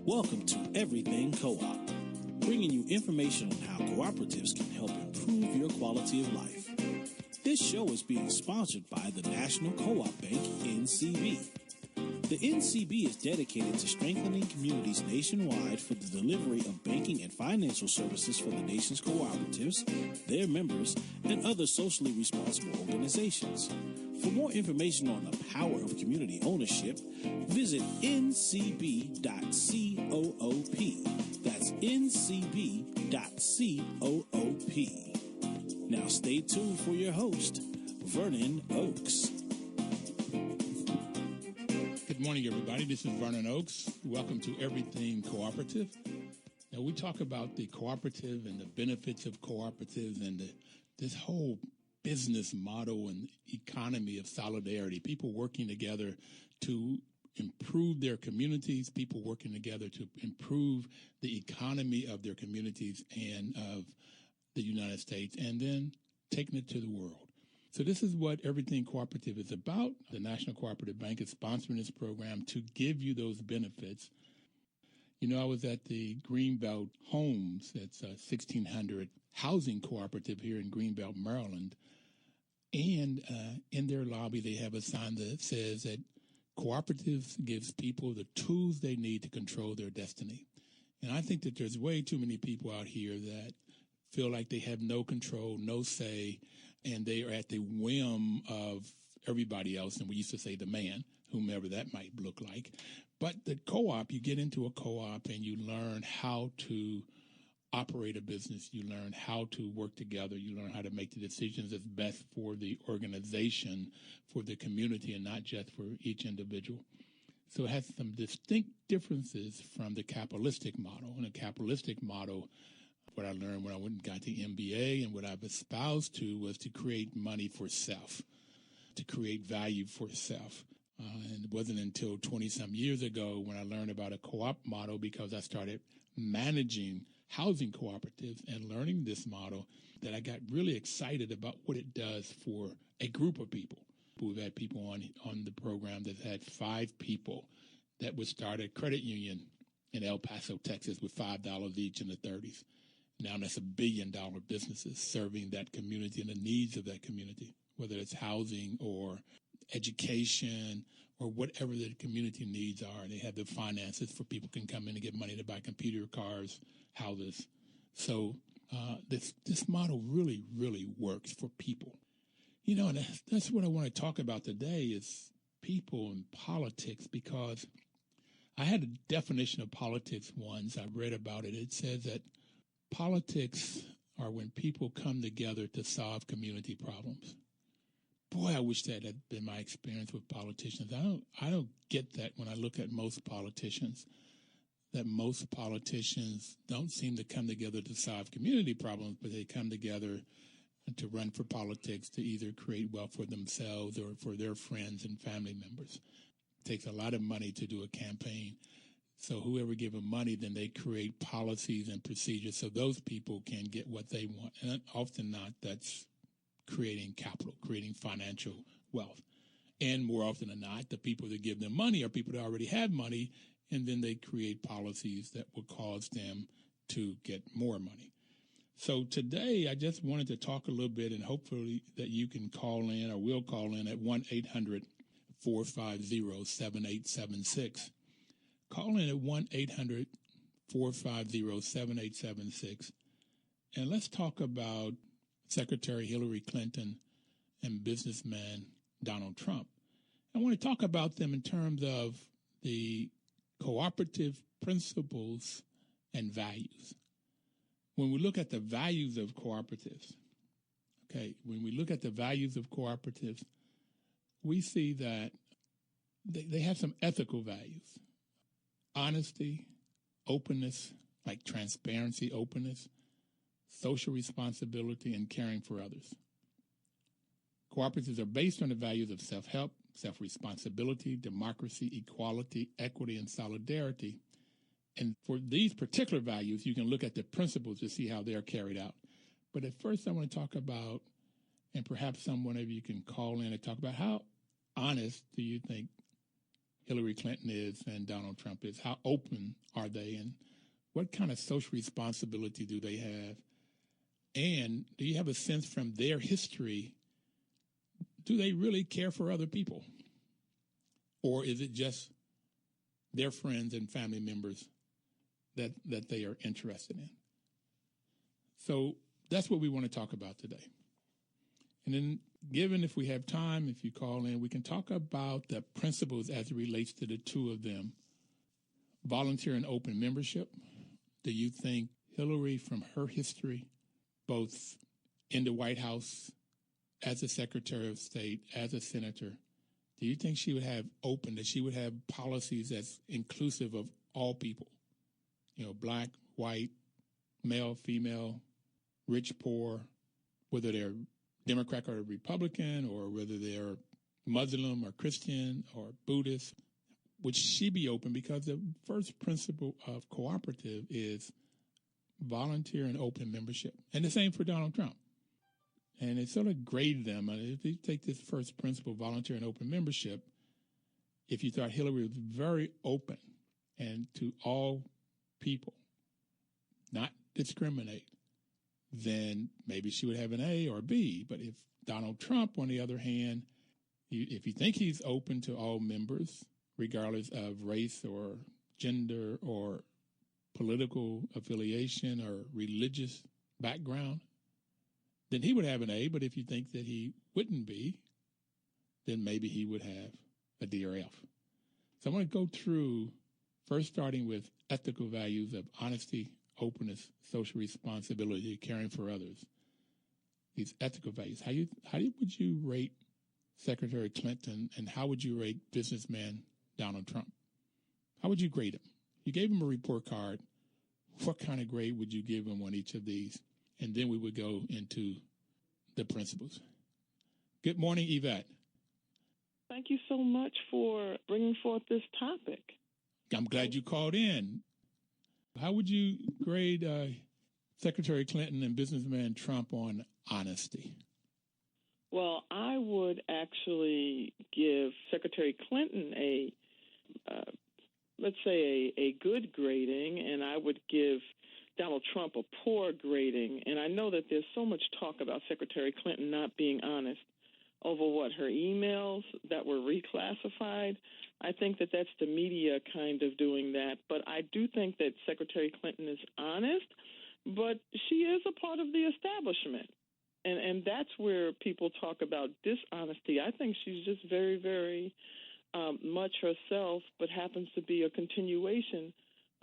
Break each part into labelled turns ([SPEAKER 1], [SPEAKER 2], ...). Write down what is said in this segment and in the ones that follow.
[SPEAKER 1] Welcome to Everything Co-op, bringing you information on how cooperatives can help improve your quality of life. This show is being sponsored by the National Co-op Bank, NCB. The NCB is dedicated to strengthening communities nationwide for the delivery of banking and financial services for the nation's cooperatives, their members, and other socially responsible organizations. For more information on the power of community ownership, visit ncb.coop. That's ncb.coop. Now stay tuned for your host, Vernon Oakes.
[SPEAKER 2] Good morning, everybody. This is Vernon Oakes. Welcome to Everything Cooperative. Now, we talk about the cooperative and the benefits of cooperatives and this whole business model and economy of solidarity, people working together to improve their communities, people working together to improve the economy of their communities and of the United States, and then taking it to the world. So this is what Everything Cooperative is about. The National Cooperative Bank is sponsoring this program to give you those benefits. You know, I was at the Greenbelt Homes, that's a 1,600 housing cooperative here in Greenbelt, Maryland. And in their lobby, they have a sign that says that cooperatives gives people the tools they need to control their destiny. And I think that there's way too many people out here that feel like they have no control, no say, and they are at the whim of everybody else. And we used to say the man, whomever that might look like. But the co-op, you get into a co-op and you learn how to operate a business. You learn how to work together. You learn how to make the decisions that's best for the organization, for the community, and not just for each individual. So it has some distinct differences from the capitalistic model. In a capitalistic model, what I learned when I went and got the MBA and what I've espoused to was to create money for self, to create value for self. And it wasn't until 20-some years ago when I learned about a co-op model, because I started managing housing cooperatives and learning this model, that I got really excited about what it does for a group of people. We've had people on the program that had 5 people that would start a credit union in El Paso, Texas, with $5 each in the 30s. Now that's $1 billion businesses serving that community and the needs of that community, whether it's housing or education or whatever the community needs are. They have the finances for people can come in and get money to buy computer, cars, houses. So this model really, really works for people. You know, and that's what I want to talk about today is people and politics, because I had a definition of politics once. I read about it. It says that politics are when people come together to solve community problems. Boy, I wish that had been my experience with politicians. I don't get that when I look at most politicians, that most politicians don't seem to come together to solve community problems, but they come together to run for politics to either create wealth for themselves or for their friends and family members. It takes a lot of money to do a campaign. So whoever give them money, then they create policies and procedures so those people can get what they want. And often not, that's creating capital, creating financial wealth. And more often than not, the people that give them money are people that already have money, and then they create policies that will cause them to get more money. So today, I just wanted to talk a little bit, and hopefully that you can call in or will call in at 1-800-450-7876. Call in at 1-800-450-7876, and let's talk about Secretary Hillary Clinton and businessman Donald Trump. I want to talk about them in terms of the cooperative principles and values. When we look at the values of cooperatives, when we look at the values of cooperatives, we see that they have some ethical values. Honesty, openness, like transparency, openness, social responsibility, and caring for others. Cooperatives are based on the values of self-help, self-responsibility, democracy, equality, equity, and solidarity. And for these particular values, you can look at the principles to see how they are carried out. But at first, I want to talk about, and perhaps someone of you can call in and talk about, how honest do you think Hillary Clinton is and Donald Trump is? How open are they, and what kind of social responsibility do they have? And do you have a sense from their history, do they really care for other people? Or is it just their friends and family members that they are interested in? So that's what we want to talk about today. And then, given if we have time, if you call in, we can talk about the principles as it relates to the two of them. Volunteer and open membership. Do you think Hillary, from her history, both in the White House, as a Secretary of State, as a senator, do you think she would have open, that she would have policies that's inclusive of all people? You know, black, white, male, female, rich, poor, whether they're Democrat or Republican, or whether they're Muslim or Christian or Buddhist. Would she be open? Because the first principle of cooperative is volunteer and open membership. And the same for Donald Trump. And it sort of graded them. If you take this first principle, volunteer and open membership, if you thought Hillary was very open and to all people, not discriminate, then maybe she would have an A or a B. But if Donald Trump, on the other hand, if you think he's open to all members, regardless of race or gender or political affiliation or religious background, then he would have an A. But if you think that he wouldn't be, then maybe he would have a D or F. So I want to go through, first starting with ethical values of honesty, openness, social responsibility, caring for others. These ethical values. How would you rate Secretary Clinton, and how would you rate businessman Donald Trump? How would you grade him? You gave him a report card. What kind of grade would you give him on each of these? And then we would go into the principles. Good morning, Yvette.
[SPEAKER 3] Thank you so much for bringing forth this topic.
[SPEAKER 2] I'm glad you called in. How would you grade Secretary Clinton and businessman Trump on honesty?
[SPEAKER 3] Well, I would actually give Secretary Clinton let's say a good grading, and I would give Donald Trump a poor grading. And I know that there's so much talk about Secretary Clinton not being honest over her emails that were reclassified. I think that that's the media kind of doing that. But I do think that Secretary Clinton is honest, but she is a part of the establishment. And that's where people talk about dishonesty. I think she's just very, very much herself, but happens to be a continuation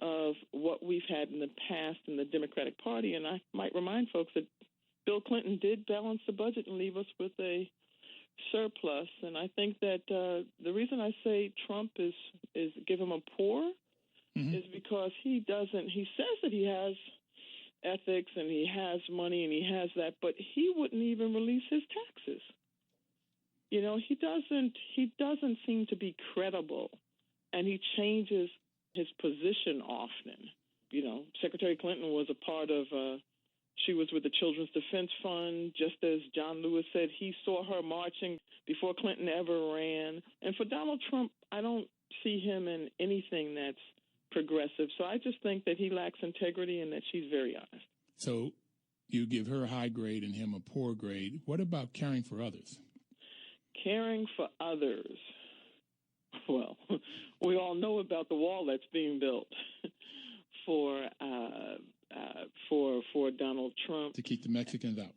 [SPEAKER 3] of what we've had in the past in the Democratic Party. And I might remind folks that Bill Clinton did balance the budget and leave us with a surplus. And I think that the reason I say Trump is give him a poor is because he says that he has ethics and he has money and he has that, but he wouldn't even release his taxes. You know, he doesn't seem to be credible, and he changes his position often. You know, Secretary Clinton was a part of, she was with the Children's Defense Fund, just as John Lewis said, he saw her marching before Clinton ever ran. And for Donald Trump, I don't see him in anything that's progressive. So I just think that he lacks integrity and that she's very honest.
[SPEAKER 2] So you give her a high grade and him a poor grade. What about caring for others?
[SPEAKER 3] Caring for others. Well, we all know about the wall that's being built for Donald Trump.
[SPEAKER 2] To keep the Mexicans out.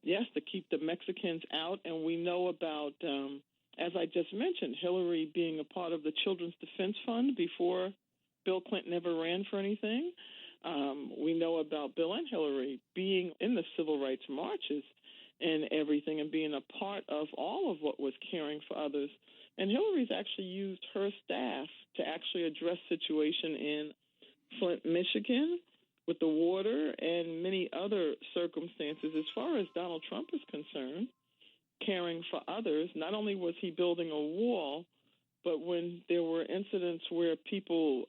[SPEAKER 3] Yes, to keep the Mexicans out. And we know about, as I just mentioned, Hillary being a part of the Children's Defense Fund before Bill Clinton ever ran for anything. We know about Bill and Hillary being in the civil rights marches and everything and being a part of all of what was caring for others. And Hillary's actually used her staff to actually address situation in Flint, Michigan with the water and many other circumstances. As far as Donald Trump is concerned, caring for others, not only was he building a wall, but when there were incidents where people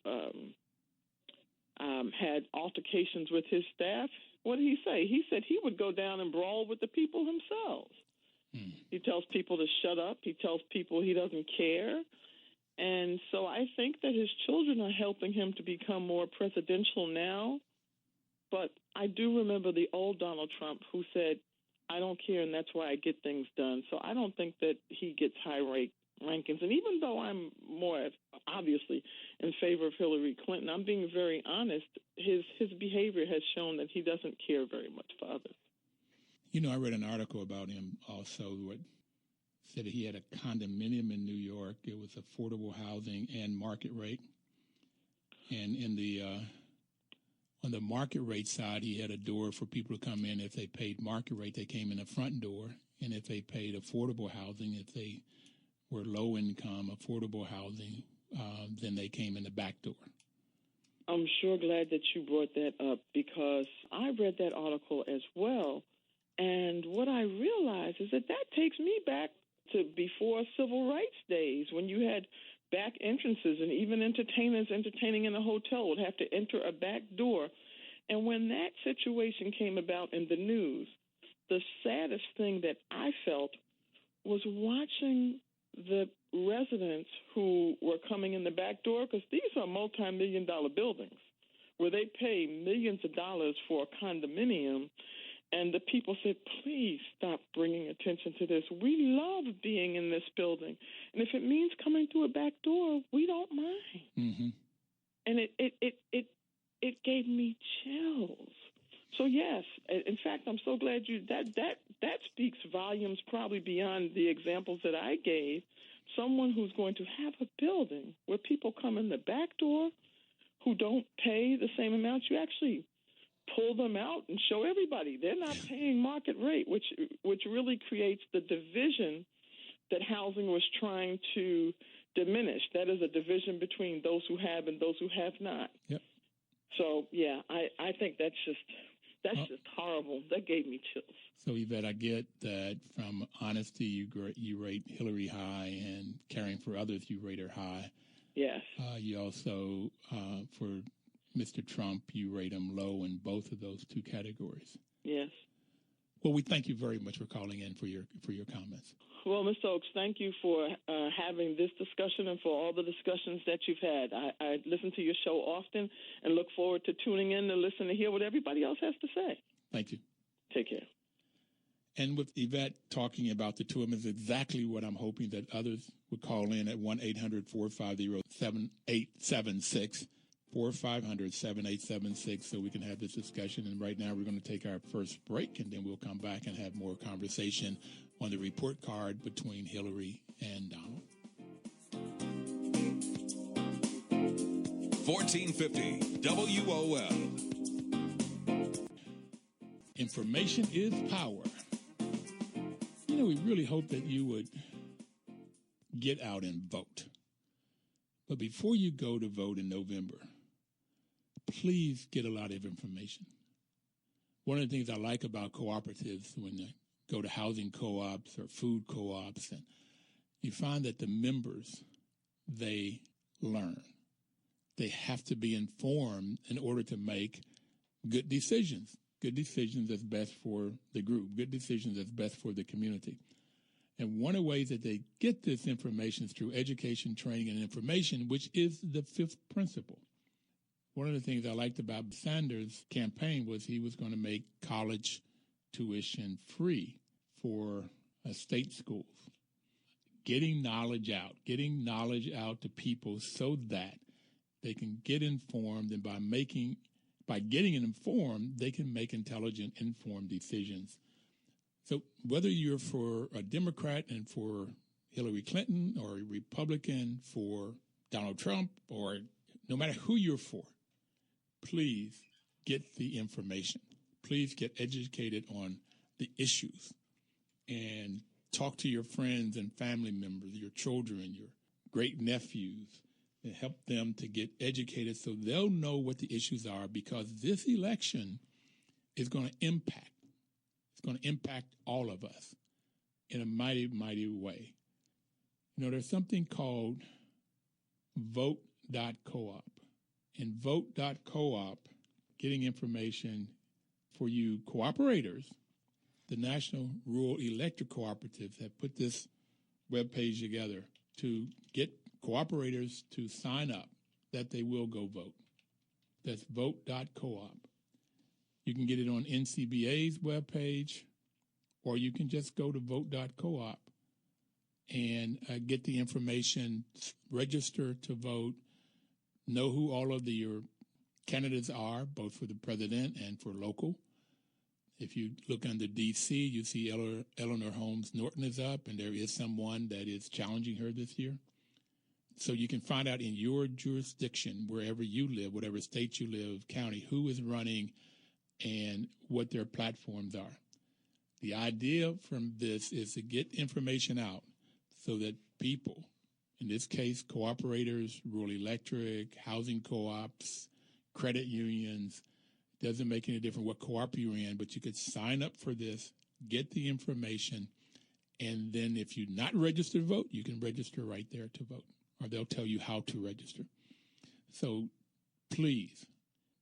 [SPEAKER 3] had altercations with his staff, what did he say? He said he would go down and brawl with the people themselves. He tells people to shut up. He tells people he doesn't care. And so I think that his children are helping him to become more presidential now. But I do remember the old Donald Trump who said, I don't care, and that's why I get things done. So I don't think that he gets high rankings. And even though I'm more obviously in favor of Hillary Clinton, I'm being very honest. His behavior has shown that he doesn't care very much for others.
[SPEAKER 2] You know, I read an article about him also what said that he had a condominium in New York. It was affordable housing and market rate. And in the on the market rate side, he had a door for people to come in. If they paid market rate, they came in the front door. And if they paid affordable housing, if they were low income, affordable housing, then they came in the back door.
[SPEAKER 3] I'm sure glad that you brought that up because I read that article as well. And what I realized is that takes me back to before civil rights days when you had back entrances and even entertainers entertaining in a hotel would have to enter a back door. And when that situation came about in the news, the saddest thing that I felt was watching the residents who were coming in the back door, because these are multi-million-dollar buildings where they pay millions of dollars for a condominium. And the people said, please stop bringing attention to this. We love being in this building. And if it means coming through a back door, we don't mind.
[SPEAKER 2] Mm-hmm.
[SPEAKER 3] And it gave me chills. So, yes, in fact, I'm so glad that speaks volumes probably beyond the examples that I gave. Someone who's going to have a building where people come in the back door who don't pay the same amount, you actually pull them out and show everybody they're not paying market rate, which really creates the division that housing was trying to diminish. That is a division between those who have and those who have not.
[SPEAKER 2] Yep.
[SPEAKER 3] So, yeah, I think that's just horrible. That gave me chills.
[SPEAKER 2] So, Yvette, I get that from honesty, you rate Hillary high, and caring for others, you rate her high.
[SPEAKER 3] Yes.
[SPEAKER 2] You also, for Mr. Trump, you rate him low in both of those two categories.
[SPEAKER 3] Yes.
[SPEAKER 2] Well, we thank you very much for calling in for your comments.
[SPEAKER 3] Well, Mr. Oaks, thank you for having this discussion and for all the discussions that you've had. I listen to your show often and look forward to tuning in to listen to hear what everybody else has to say.
[SPEAKER 2] Thank you.
[SPEAKER 3] Take care. And
[SPEAKER 2] with Yvette talking about the two of them is exactly what I'm hoping that others would call in at 1-800-450-7876. 4-500-7876 so we can have this discussion. And right now we're going to take our first break, and then we'll come back and have more conversation on the report card between Hillary and Donald.
[SPEAKER 4] 1450 WOL.
[SPEAKER 2] Information is power. You know, we really hope that you would get out and vote. But before you go to vote in November, please get a lot of information. One of the things I like about cooperatives when they go to housing co-ops or food co-ops, and you find that the members, they learn. They have to be informed in order to make good decisions that's best for the group, good decisions that's best for the community. And one of the ways that they get this information is through education, training, and information, which is the fifth principle. One of the things I liked about Sanders' campaign was he was going to make college tuition free for state schools. Getting knowledge out to people so that they can get informed, and by getting informed, they can make intelligent, informed decisions. So whether you're for a Democrat and for Hillary Clinton, or a Republican for Donald Trump, or no matter who you're for, please get the information. Please get educated on the issues and talk to your friends and family members, your children, your great nephews, and help them to get educated so they'll know what the issues are, because this election is going to impact. It's going to impact all of us in a mighty, mighty way. You know, there's something called vote.coop. And vote.coop, getting information for you cooperators, the National Rural Electric Cooperatives have put this webpage together to get cooperators to sign up that they will go vote. That's vote.coop. You can get it on NCBA's webpage, or you can just go to vote.coop and get the information, register to vote, know who all of your candidates are, both for the president and for local. If you look under D.C., you see Eleanor Holmes Norton is up, and there is someone that is challenging her this year. So you can find out in your jurisdiction, wherever you live, whatever state you live, county, who is running and what their platforms are. The idea from this is to get information out so that people, in this case, cooperators, rural electric, housing co-ops, credit unions, doesn't make any difference what co-op you're in, but you could sign up for this, get the information, and then if you're not registered to vote, you can register right there to vote, or they'll tell you how to register. So please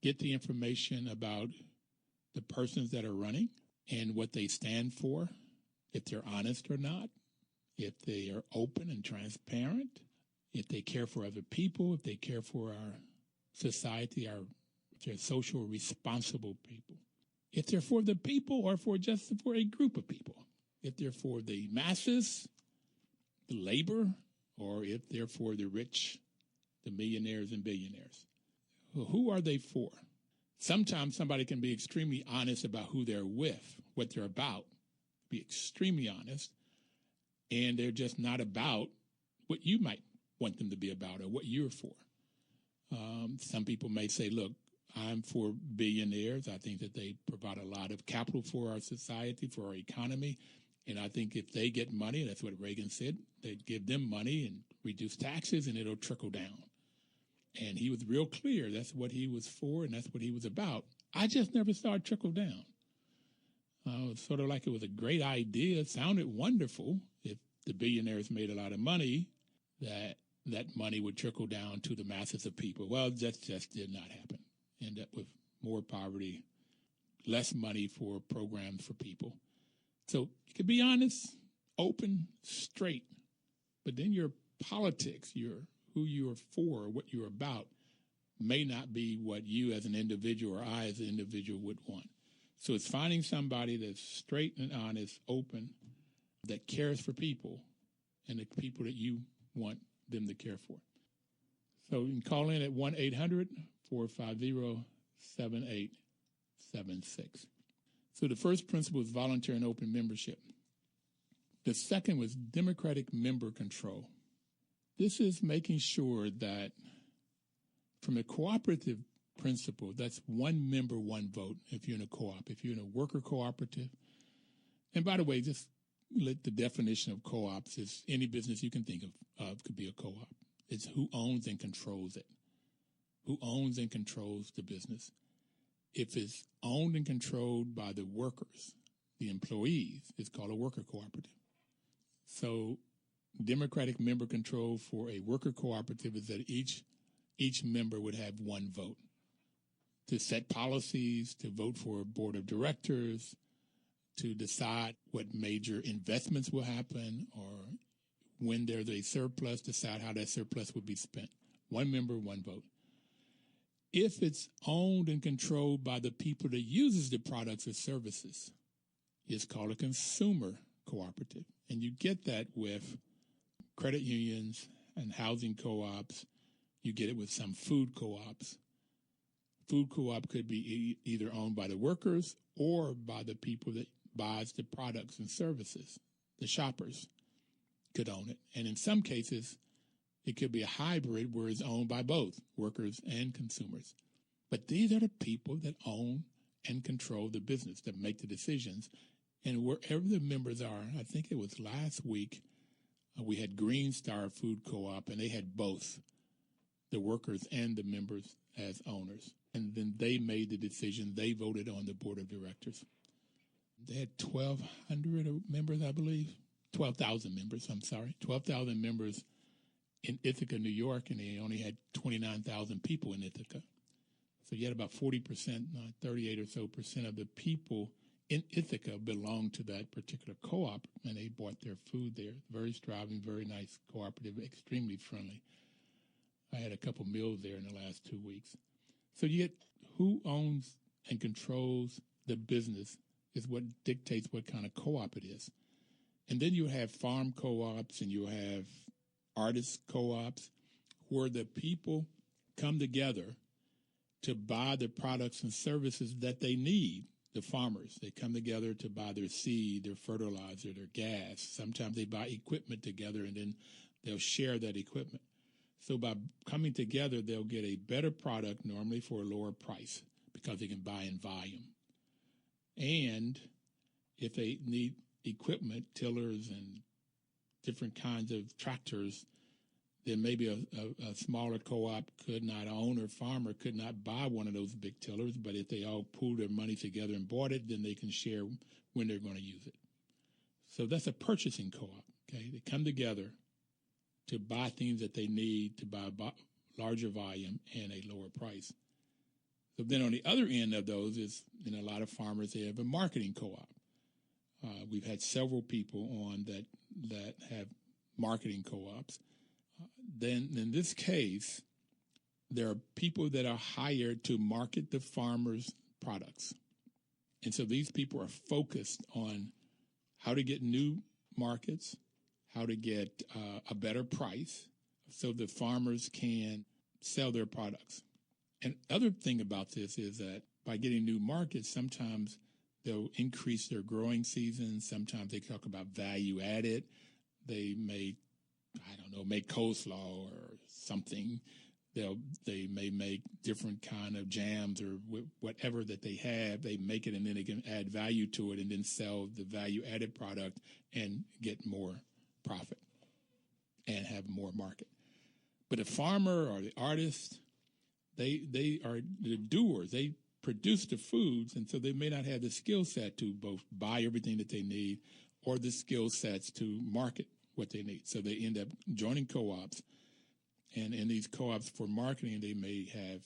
[SPEAKER 2] get the information about the persons that are running and what they stand for, if they're honest or not, if they are open and transparent, if they care for other people, if they care for our society, if they're social responsible people, if they're for the people or for a group of people, if they're for the masses, the labor, or if they're for the rich, the millionaires and billionaires. Well, who are they for? Sometimes somebody can be extremely honest about who they're with, what they're about, be extremely honest, and they're just not about what you might want them to be about or what you're for. Some people may say, look, I'm for billionaires. I think that they provide a lot of capital for our society, for our economy, and I think if they get money, that's what Reagan said, they'd give them money and reduce taxes and it'll trickle down. And he was real clear. That's what he was for, and that's what he was about. I just never saw it trickle down. It was sort of like it was a great idea. It sounded wonderful. If the billionaires made a lot of money, that money would trickle down to the masses of people. Well, that just did not happen. End up with more poverty, less money for programs for people. So you can be honest, open, straight, but then your politics, who you're for, what you're about, may not be what you as an individual or I as an individual would want. So it's finding somebody that's straight and honest, open, that cares for people and the people that you want them to care for. So you can call in at 1-800-450-7876. So the first principle is voluntary and open membership. The second was democratic member control. This is making sure that from a cooperative principle, that's one member, one vote if you're in a co-op. If you're in a worker cooperative, and by the way, just the definition of co-ops is any business you can think of could be a co-op. It's who owns and controls it. Who owns and controls the business. If it's owned and controlled by the workers, the employees, it's called a worker cooperative. So democratic member control for a worker cooperative is that each member would have one vote to set policies, to vote for a board of directors, to decide what major investments will happen, or when there's a surplus, decide how that surplus would be spent. One member, one vote. If it's owned and controlled by the people that uses the products or services, it's called a consumer cooperative. And you get that with credit unions and housing co-ops. You get it with some food co-ops. Food co-op could be either owned by the workers or by the people that buys the products and services. The shoppers could own it. And in some cases, it could be a hybrid where it's owned by both workers and consumers. But these are the people that own and control the business, that make the decisions. And wherever the members are, I think it was last week, we had Green Star Food Co-op, and they had both the workers and the members as owners. And then they made the decision. They voted on the board of directors. They had 1,200 members, I believe. 12,000 members, 12,000 members in Ithaca, New York, and they only had 29,000 people in Ithaca. So you had about 40%, 38 or so percent of the people in Ithaca belonged to that particular co-op, and they bought their food there. Very striving, very nice cooperative, extremely friendly. I had a couple meals there in the last 2 weeks. So you get who owns and controls the business is what dictates what kind of co-op it is. And then you have farm co-ops and you have artist co-ops where the people come together to buy the products and services that they need. The farmers, they come together to buy their seed, their fertilizer, their gas. Sometimes they buy equipment together and then they'll share that equipment. So by coming together, they'll get a better product, normally for a lower price, because they can buy in volume. And if they need equipment, tillers and different kinds of tractors, then maybe a smaller co-op could not own, or farmer could not buy one of those big tillers, but if they all pool their money together and bought it, then they can share when they're going to use it. So that's a purchasing co-op, okay? They come together to buy things that they need to buy larger volume and a lower price. So then on the other end of those is, a lot of farmers, they have a marketing co-op. We've had several people on that have marketing co-ops. Then in this case, there are people that are hired to market the farmers' products. And so these people are focused on how to get new markets, how to get a better price so the farmers can sell their products. And other thing about this is that by getting new markets, sometimes they'll increase their growing season. Sometimes they talk about value added. They may, make coleslaw or something. They may make different kind of jams or whatever that they have. They make it and then they can add value to it and then sell the value added product and get more profit and have more market. But the farmer or the artist, they are the doers. They produce the foods, and so they may not have the skill set to both buy everything that they need or the skill sets to market what they need. So they end up joining co-ops, and in these co-ops for marketing, they may have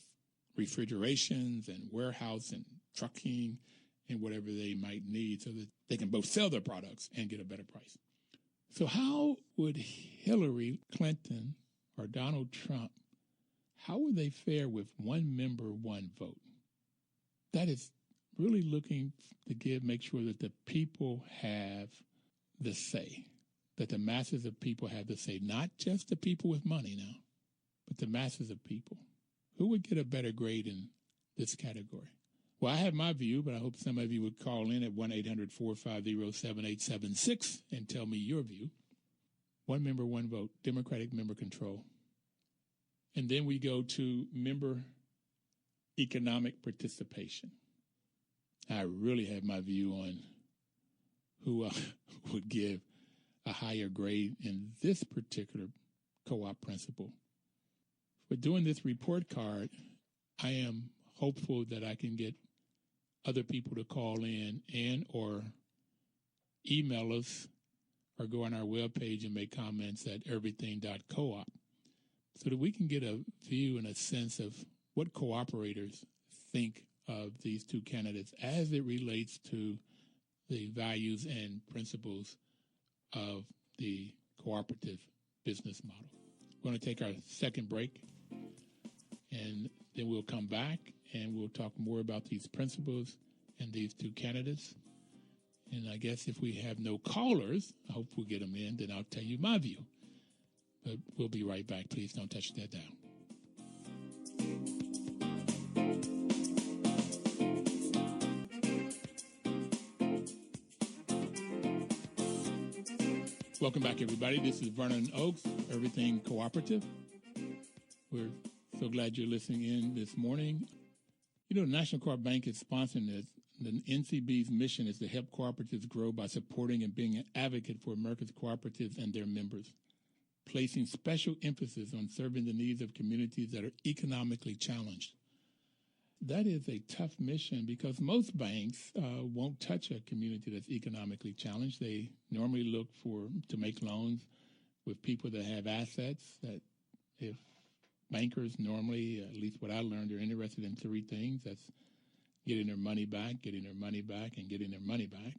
[SPEAKER 2] refrigerations and warehouse and trucking and whatever they might need so that they can both sell their products and get a better price. So how would Hillary Clinton or Donald Trump, how would they fare with one member, one vote? That is really looking to make sure that the people have the say, that the masses of people have the say, not just the people with money now, but the masses of people. Who would get a better grade in this category? Well, I have my view, but I hope some of you would call in at 1-800-450-7876 and tell me your view. One member, one vote, Democratic member control. And then we go to member economic participation. I really have my view on who would give a higher grade in this particular co-op principle. For doing this report card, I am hopeful that I can get other people to call in and or email us or go on our webpage and make comments at everything.coop so that we can get a view and a sense of what cooperators think of these two candidates as it relates to the values and principles of the cooperative business model. We're going to take our second break, and then we'll come back and we'll talk more about these principles and these two candidates. And I guess if we have no callers, I hope we'll get them in, then I'll tell you my view. But we'll be right back. Please don't touch that down. Welcome back, everybody. This is Vernon Oaks, Everything Cooperative. We're so glad you're listening in this morning. The National Co-op Bank is sponsoring this. The NCB's mission is to help cooperatives grow by supporting and being an advocate for America's cooperatives and their members, placing special emphasis on serving the needs of communities that are economically challenged. That is a tough mission because most banks won't touch a community that's economically challenged. They normally look to make loans with people that have assets. That if bankers normally, at least what I learned, they're interested in three things. That's getting their money back, getting their money back, and getting their money back.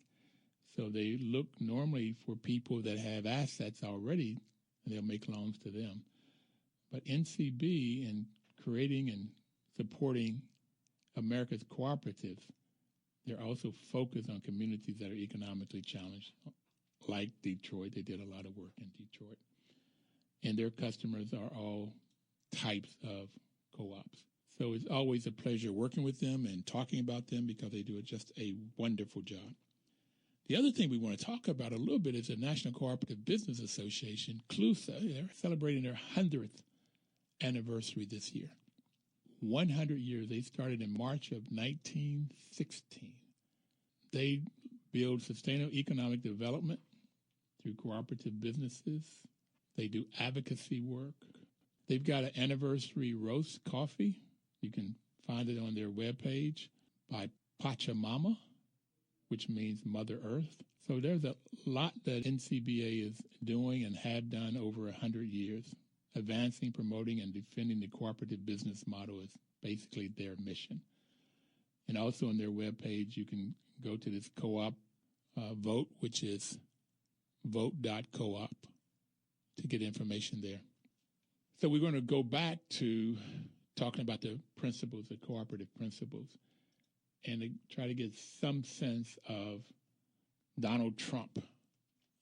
[SPEAKER 2] So they look normally for people that have assets already, and they'll make loans to them. But NCB, in creating and supporting America's cooperatives, they're also focused on communities that are economically challenged, like Detroit. They did a lot of work in Detroit. And their customers are all types of co-ops. So it's always a pleasure working with them and talking about them because they do just a wonderful job. The other thing we want to talk about a little bit is the National Cooperative Business Association, CLUSA. They're celebrating their 100th anniversary this year. 100 years. They started in March of 1916. They build sustainable economic development through cooperative businesses. They do advocacy work. They've got an anniversary roast coffee. You can find it on their webpage by Pachamama, which means Mother Earth. So there's a lot that NCBA is doing and have done over 100 years. Advancing, promoting, and defending the cooperative business model is basically their mission. And also on their webpage, you can go to this co-op vote, which is vote.coop, to get information there. So we're going to go back to talking about the principles, the cooperative principles, and to try to get some sense of Donald Trump,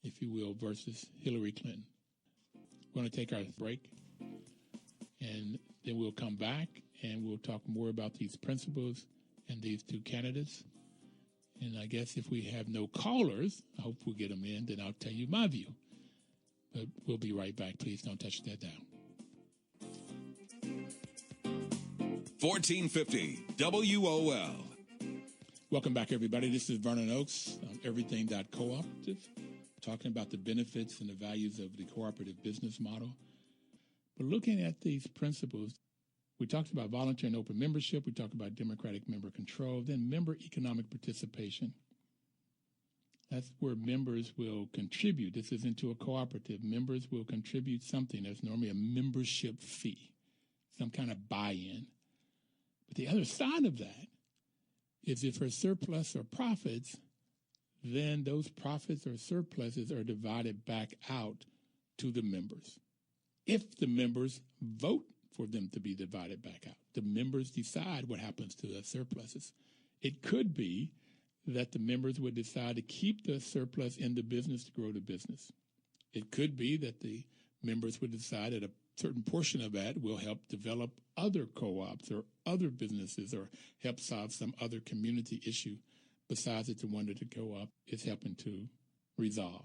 [SPEAKER 2] if you will, versus Hillary Clinton. We're going to take our break, and then we'll come back, and we'll talk more about these principles and these two candidates. And I guess if we have no callers, I hope we'll get them in, then I'll tell you my view. But we'll be right back. Please don't touch that down.
[SPEAKER 4] 1450 WOL.
[SPEAKER 2] Welcome back, everybody. This is Vernon Oakes on Everything.Cooperative, talking about the benefits and the values of the cooperative business model. But looking at these principles, we talked about voluntary and open membership. We talked about democratic member control, then member economic participation. That's where members will contribute. This is into a cooperative. Members will contribute something. There's normally a membership fee, some kind of buy-in. But the other side of that is if there's surplus or profits, then those profits or surpluses are divided back out to the members. If the members vote for them to be divided back out, the members decide what happens to the surpluses. It could be that the members would decide to keep the surplus in the business to grow the business. It could be that the members would decide that a certain portion of that will help develop other co-ops or other businesses or help solve some other community issue besides the one that the co-op is helping to resolve.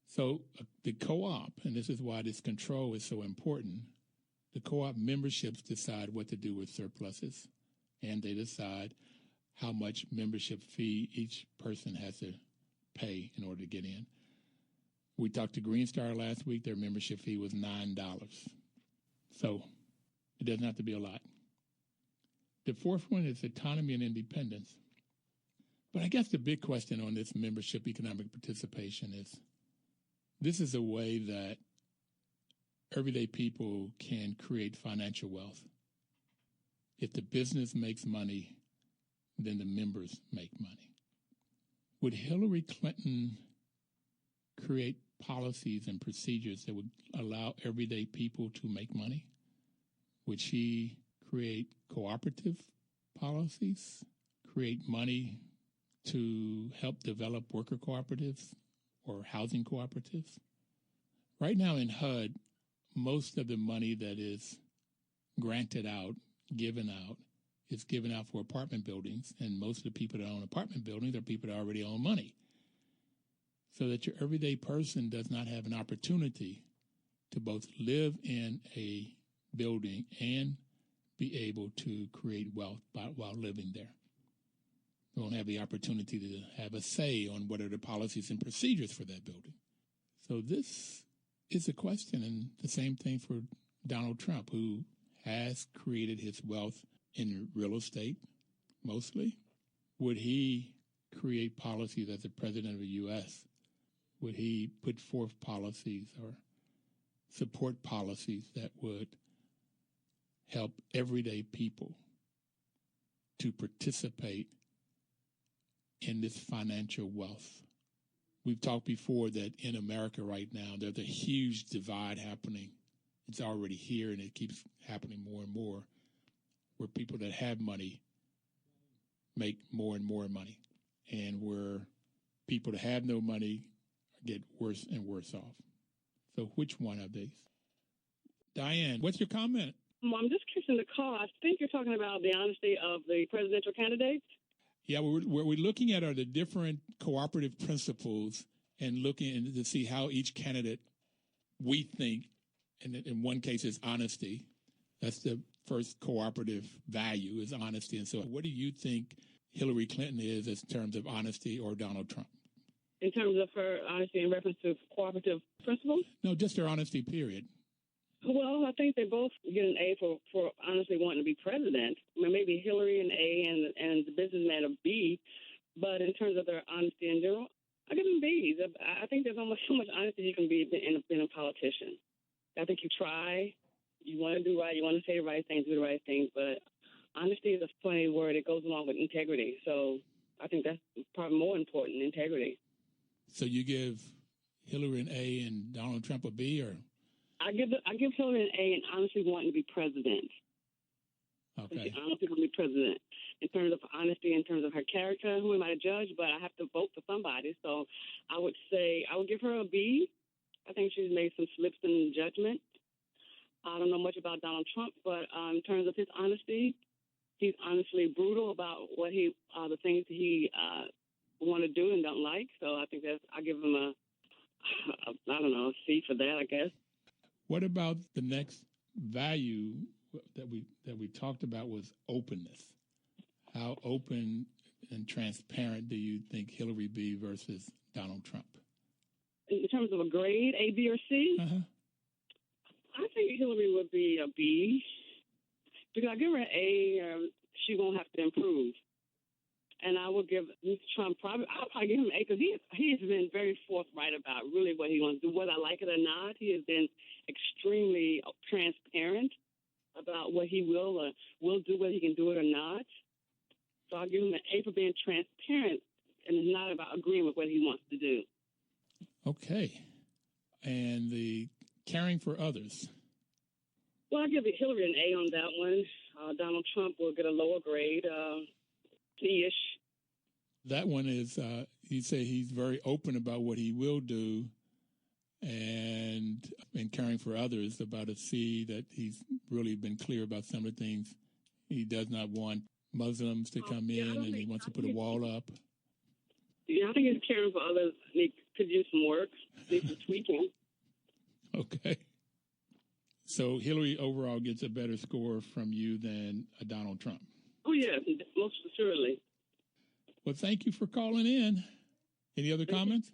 [SPEAKER 2] So the co-op, and this is why this control is so important, the co-op memberships decide what to do with surpluses, and they decide how much membership fee each person has to pay in order to get in. We talked to Green Star last week. Their membership fee was $9. So it doesn't have to be a lot. The fourth one is autonomy and independence. But I guess the big question on this membership economic participation is, this is a way that everyday people can create financial wealth. If the business makes money, then the members make money. Would Hillary Clinton create policies and procedures that would allow everyday people to make money? Would she create cooperative policies, create money to help develop worker cooperatives or housing cooperatives? Right now in HUD, most of the money that is granted out, given out, is given out for apartment buildings, and most of the people that own apartment buildings are people that already own money. So that your everyday person does not have an opportunity to both live in a building and be able to create wealth while living there. They won't have the opportunity to have a say on what are the policies and procedures for that building. So this is a question, and the same thing for Donald Trump, who has created his wealth in real estate, mostly. Would he create policies as the president of the U.S.? Would he put forth policies or support policies that would help everyday people to participate in this financial wealth? We've talked before that in America right now, there's a huge divide happening it's already here, and it keeps happening more and more, where people that have money make more and more money, and where people that have no money get worse and worse off. So which one of these? Diane, what's your comment?
[SPEAKER 5] Well, I'm just curious in the call. I think you're talking about the honesty of the presidential candidates.
[SPEAKER 2] Yeah, what we're looking at are the different cooperative principles and looking to see how each candidate, we think, and in one case is honesty. That's the first cooperative value, is honesty. And so what do you think Hillary Clinton is in terms of honesty, or Donald Trump?
[SPEAKER 5] In terms of her honesty in reference to cooperative principles?
[SPEAKER 2] No, just her honesty, period.
[SPEAKER 5] Well, I think they both get an A for honestly wanting to be president. I mean, maybe Hillary an A and the businessman a B, but in terms of their honesty in general, I give them B's. I think there's almost so much honesty you can be in a politician. I think you try, you want to do right, you want to say the right things, do the right things, but honesty is a funny word. It goes along with integrity. So I think that's probably more important, integrity.
[SPEAKER 2] So you give Hillary an A and Donald Trump a B, or?
[SPEAKER 5] I give Hillary an A and honestly wanting to be president.
[SPEAKER 2] Okay.
[SPEAKER 5] She honestly want to be president. In terms of honesty, in terms of her character, who am I to judge? But I have to vote for somebody. So I would give her a B. I think she's made some slips in judgment. I don't know much about Donald Trump, but in terms of his honesty, he's honestly brutal about what the things he want to do and don't like. So I think I give him a C for that, I guess.
[SPEAKER 2] What about the next value that we talked about was openness? How open and transparent do you think Hillary be versus Donald Trump?
[SPEAKER 5] In terms of a grade, A, B, or C?
[SPEAKER 2] Uh-huh.
[SPEAKER 5] I think Hillary would be a B. Because I give her an A, she won't have to improve. And I would give Mr. Trump I'll probably give him an A because he has been very forthright about really what he wants to do. Whether I like it or not, he has been extremely transparent about what he will do, whether he can do it or not. So I'll give him an A for being transparent, and it's not about agreeing with what he wants to do.
[SPEAKER 2] Okay. And the caring for others?
[SPEAKER 5] Well, I'll give Hillary an A on that one. Donald Trump will get a lower grade, C-ish.
[SPEAKER 2] That one is, you say he's very open about what he will do, and in caring for others, about a C, that he's really been clear about some of the things. He does not want Muslims to come in, and he wants to put a wall up.
[SPEAKER 5] Yeah, I think he's caring for others. He could use some work, need some tweaking.
[SPEAKER 2] Okay. So Hillary overall gets a better score from you than a Donald Trump.
[SPEAKER 5] Oh, yeah, most assuredly.
[SPEAKER 2] Well, thank you for calling in. Any other comments?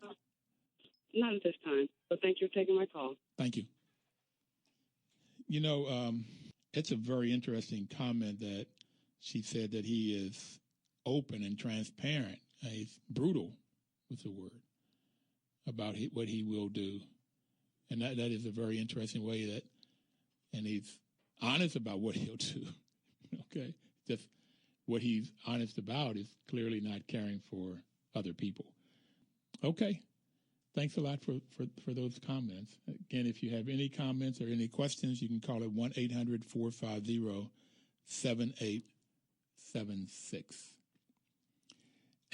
[SPEAKER 5] Not at this time, but thank you for taking my call.
[SPEAKER 2] Thank you. You know, it's a very interesting comment that she said that he is open and transparent. He's brutal, was the word, about what he will do. And that is a very interesting way that, and he's honest about what he'll do. Okay? Just what he's honest about is clearly not caring for other people. Okay. Thanks a lot for those comments. Again, if you have any comments or any questions, you can call it 1-800-450-7876.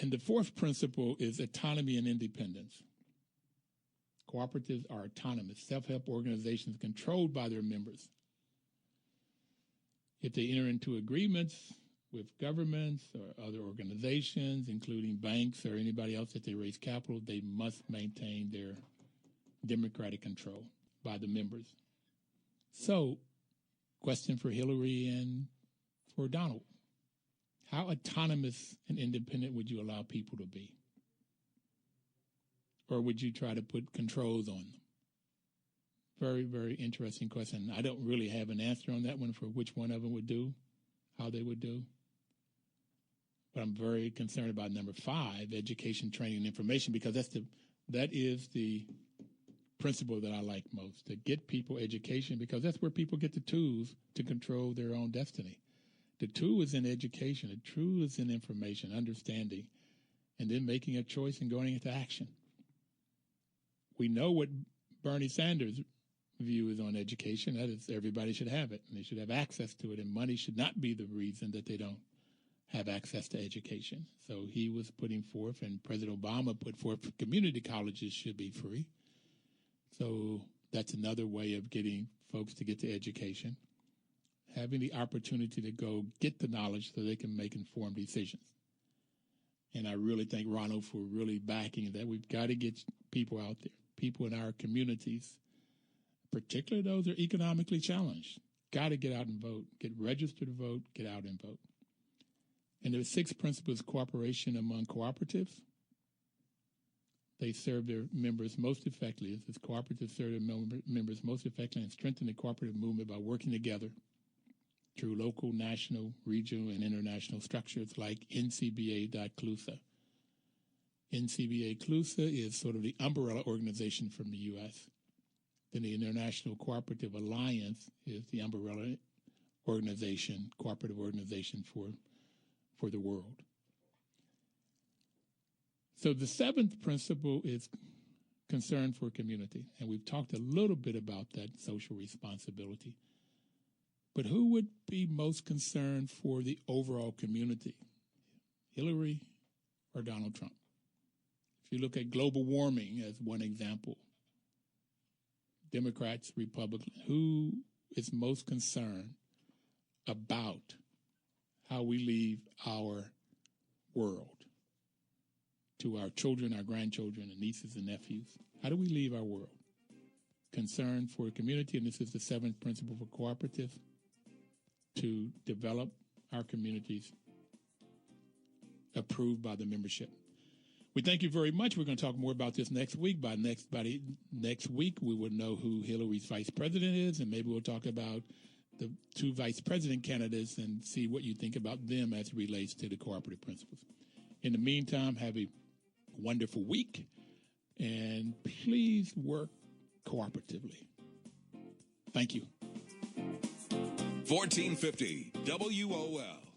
[SPEAKER 2] And the fourth principle is autonomy and independence. Cooperatives are autonomous, self-help organizations controlled by their members. If they enter into agreements with governments or other organizations, including banks or anybody else that they raise capital, they must maintain their democratic control by the members. So, question for Hillary and for Donald. How autonomous and independent would you allow people to be? Or would you try to put controls on them? Very, very interesting question. I don't really have an answer on that one for which one of them would do, how they would do. But I'm very concerned about number 5, education, training, and information, because that is the principle that I like most, to get people education, because that's where people get the tools to control their own destiny. The tool is in education. The tool is in information, understanding, and then making a choice and going into action. We know what Bernie Sanders view is on education. That is, everybody should have it, and they should have access to it, and money should not be the reason that they don't have access to education. So he was putting forth, and President Obama put forth, community colleges should be free. So that's another way of getting folks to get to education, having the opportunity to go get the knowledge so they can make informed decisions. And I really thank Ronald for really backing that. We've got to get people out there, people in our communities, particularly those that are economically challenged. Got to get out and vote, get registered to vote, get out and vote. And the 6 principles: cooperation among cooperatives. They serve their members most effectively. As cooperatives serve their members most effectively and strengthen the cooperative movement by working together through local, national, regional, and international structures like NCBA.CLUSA. NCBA-CLUSA is sort of the umbrella organization from the U.S. Then the International Cooperative Alliance is the umbrella organization, cooperative organization for the world. So the 7th principle is concern for community, and we've talked a little bit about that social responsibility. But who would be most concerned for the overall community, Hillary or Donald Trump? If you look at global warming as one example, Democrats, Republicans, who is most concerned about how we leave our world to our children, our grandchildren, and nieces and nephews? How do we leave our world? Concern for a community, and this is the 7th principle for cooperative, to develop our communities approved by the membership. We thank you very much. We're going to talk more about this next week. By next week, we will know who Hillary's vice president is, and maybe we'll talk about the 2 vice president candidates and see what you think about them as it relates to the cooperative principles. In the meantime, have a wonderful week, and please work cooperatively. Thank you.
[SPEAKER 4] 1450 WOL.